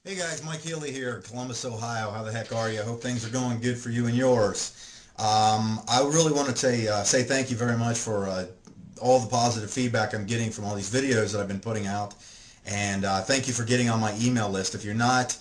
Hey guys, Mike Healy here, Columbus, Ohio. How the heck are you? I hope things are going good for you and yours. I really want to say thank you very much for all the positive feedback I'm getting from all these videos that I've been putting out. And thank you for getting on my email list. If you're not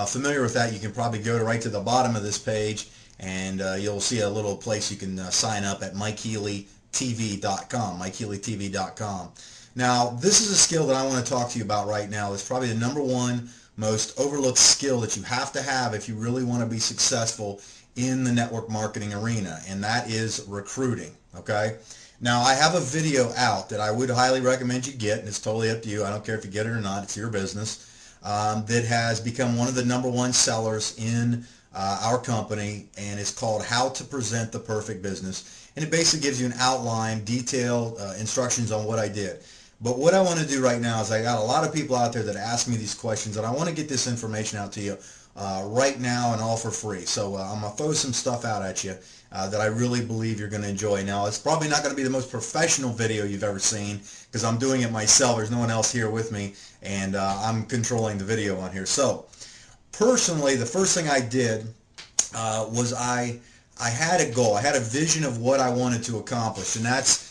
familiar with that, you can probably go right to the bottom of this page and you'll see a little place you can sign up at MikeHealyTV.com, MikeHealyTV.com. Now, this is a skill that I want to talk to you about right now. It's probably the number one most overlooked skill that you have to have if you really want to be successful in the network marketing arena, and that is recruiting. Okay? Now, I have a video out that I would highly recommend you get, and it's totally up to you. I don't care if you get it or not. It's your business. That has become one of the number one sellers in our company, and it's called How to Present the Perfect Business. And it basically gives you an outline, detailed instructions on what I did. But what I want to do right now is I got a lot of people out there that ask me these questions, and I want to get this information out to you right now and all for free. So I'm going to throw some stuff out at you that I really believe you're going to enjoy. Now, it's probably not going to be the most professional video you've ever seen because I'm doing it myself. There's no one else here with me, and I'm controlling the video on here. So personally, the first thing I did was I had a goal. I had a vision of what I wanted to accomplish, and that's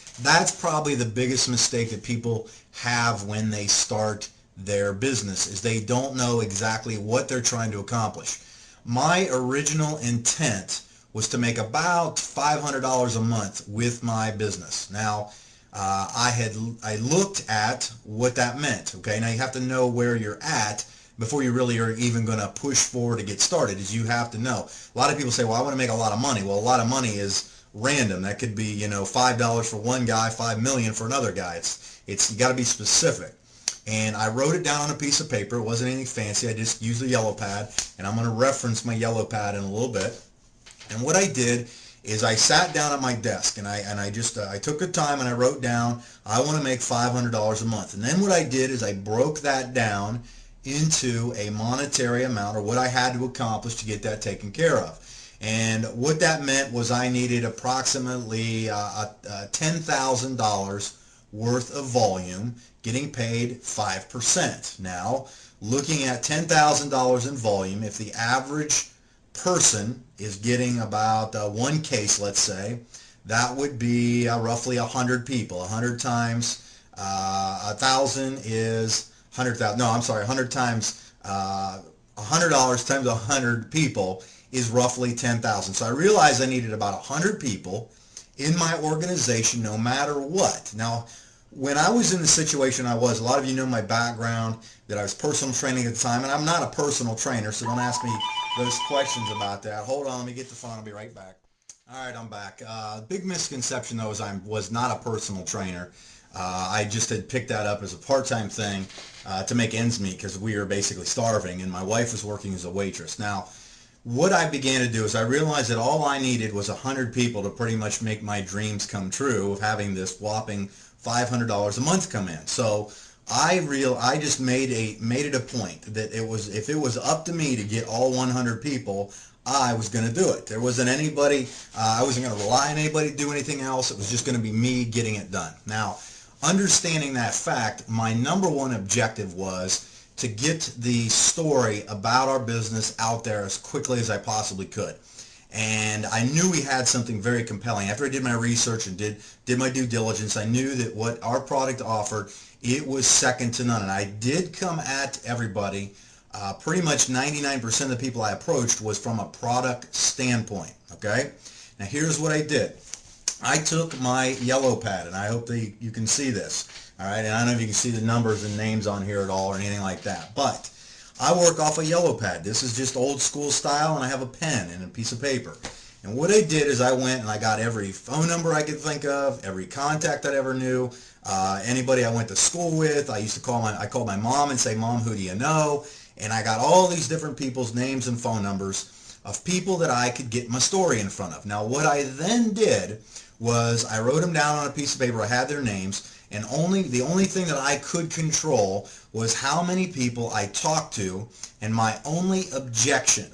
probably the biggest mistake that people have when they start their business, is they don't know exactly what they're trying to accomplish. My original intent was to make about $500 a month with my business. Now, I looked at what that meant. Okay, now you have to know where you're at before you really are even going to push forward to get started. Is you have to know. A lot of people say, well, I want to make a lot of money. Well, a lot of money is random. That could be, you know, $5 for one guy, $5 million for another guy. It's you got to be specific. And I wrote it down on a piece of paper. It wasn't anything fancy. I just used a yellow pad, and I'm going to reference my yellow pad in a little bit. And what I did is I sat down at my desk, and I took the time and I wrote down, I want to make $500 a month. And then what I did is I broke that down into a monetary amount, or what I had to accomplish to get that taken care of. And what that meant was I needed approximately $10,000 worth of volume, getting paid 5%. Now, looking at $10,000 in volume, if the average person is getting about one case, let's say, that would be roughly 100 people. 100 times 1,000 is 100,000. No, I'm sorry, 100 times $100 times 100 people is roughly 10,000. So I realized I needed about 100 people in my organization no matter what. Now, when I was in the situation I was, a lot of you know my background, that I was personal training at the time, and I'm not a personal trainer, so don't ask me those questions about that. Hold on, let me get the phone. I'll be right back. All right, I'm back. Big misconception, though, is I was not a personal trainer. I just had picked that up as a part-time thing to make ends meet because we were basically starving, and my wife was working as a waitress. Now, what I began to do is I realized that all I needed was 100 people to pretty much make my dreams come true of having this whopping $500 a month come in. So I just made it a point that if it was up to me to get all 100 people, I was going to do it. There wasn't anybody, I wasn't going to rely on anybody to do anything else. It was just going to be me getting it done. Now, understanding that fact, my number one objective was to get the story about our business out there as quickly as I possibly could. And I knew we had something very compelling. After I did my research and did my due diligence, I knew that what our product offered, it was second to none. And I did come at everybody. Pretty much 99% of the people I approached was from a product standpoint. Okay? Now here's what I did. I took my yellow pad, and I hope that you can see this. All right, and I don't know if you can see the numbers and names on here at all or anything like that, but I work off a yellow pad. This is just old school style, and I have a pen and a piece of paper. And what I did is I went and I got every phone number I could think of, every contact I ever knew, anybody I went to school with. I called my mom and say, Mom, who do you know? And I got all these different people's names and phone numbers of people that I could get my story in front of. Now, what I then did was I wrote them down on a piece of paper. I had their names. And the only thing that I could control was how many people I talked to, and my only objective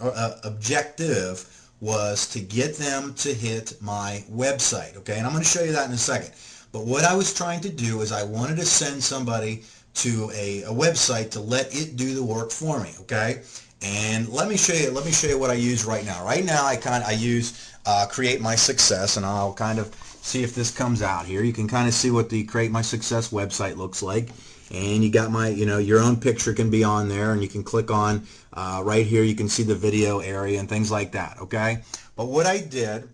was to get them to hit my website. Okay, and I'm going to show you that in a second. But what I was trying to do is I wanted to send somebody to a website to let it do the work for me, okay? And let me show you what I use right now. Right now I use Create My Success, and I'll kind of see if this comes out here. You can kind of see what the Create My Success website looks like. And you got my, your own picture can be on there, and you can click on right here. You can see the video area and things like that, okay? But what I did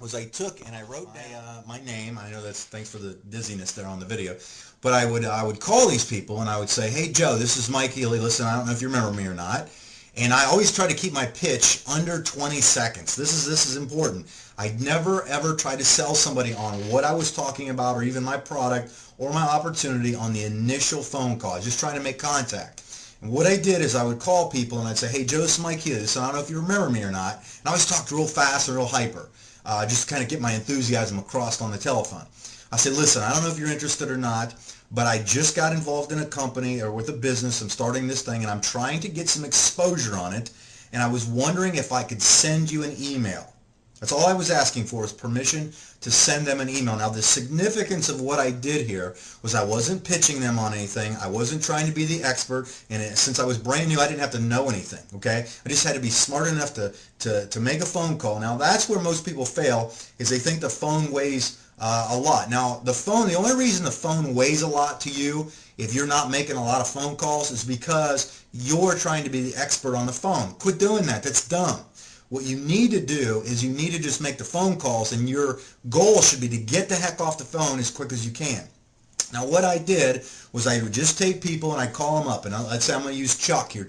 was I took and I wrote down my name. I know that's, thanks for the dizziness there on the video. But I would call these people and I would say, hey Joe, this is Mike Healy. Listen, I don't know if you remember me or not. And I always try to keep my pitch under 20 seconds. This is important. I never ever try to sell somebody on what I was talking about or even my product or my opportunity on the initial phone call. I was just trying to make contact. And what I did is I would call people and I'd say, hey Joe, this is Mike Healy. So I don't know if you remember me or not. And I always talked real fast and real hyper. Just to kind of get my enthusiasm across on the telephone. I said, listen, I don't know if you're interested or not, but I just got involved in a company or with a business. I'm starting this thing, and I'm trying to get some exposure on it, and I was wondering if I could send you an email. That's all I was asking for, is permission to send them an email. Now, the significance of what I did here was I wasn't pitching them on anything. I wasn't trying to be the expert, and since I was brand new, I didn't have to know anything, okay? I just had to be smart enough to make a phone call. Now, that's where most people fail, is they think the phone weighs a lot. Now, the only reason the phone weighs a lot to you if you're not making a lot of phone calls is because you're trying to be the expert on the phone. Quit doing that. That's dumb. What you need to do is you need to just make the phone calls, and your goal should be to get the heck off the phone as quick as you can. Now, what I did was I would just take people and I call them up, and let's say I'm going to use Chuck here.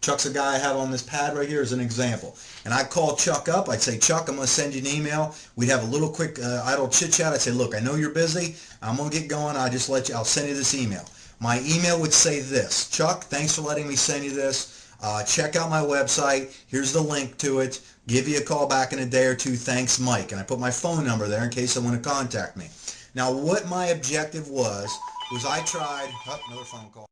Chuck's a guy I have on this pad right here as an example. And I call Chuck up. I'd say, Chuck, I'm going to send you an email. We'd have a little quick idle chit-chat. I'd say, look, I know you're busy. I'm going to get going. I'll send you this email. My email would say this: Chuck, thanks for letting me send you this. Check out my website. Here's the link to it. Give you a call back in a day or two. Thanks, Mike. And I put my phone number there in case someone want to contact me. Now, what my objective was I tried, another phone call.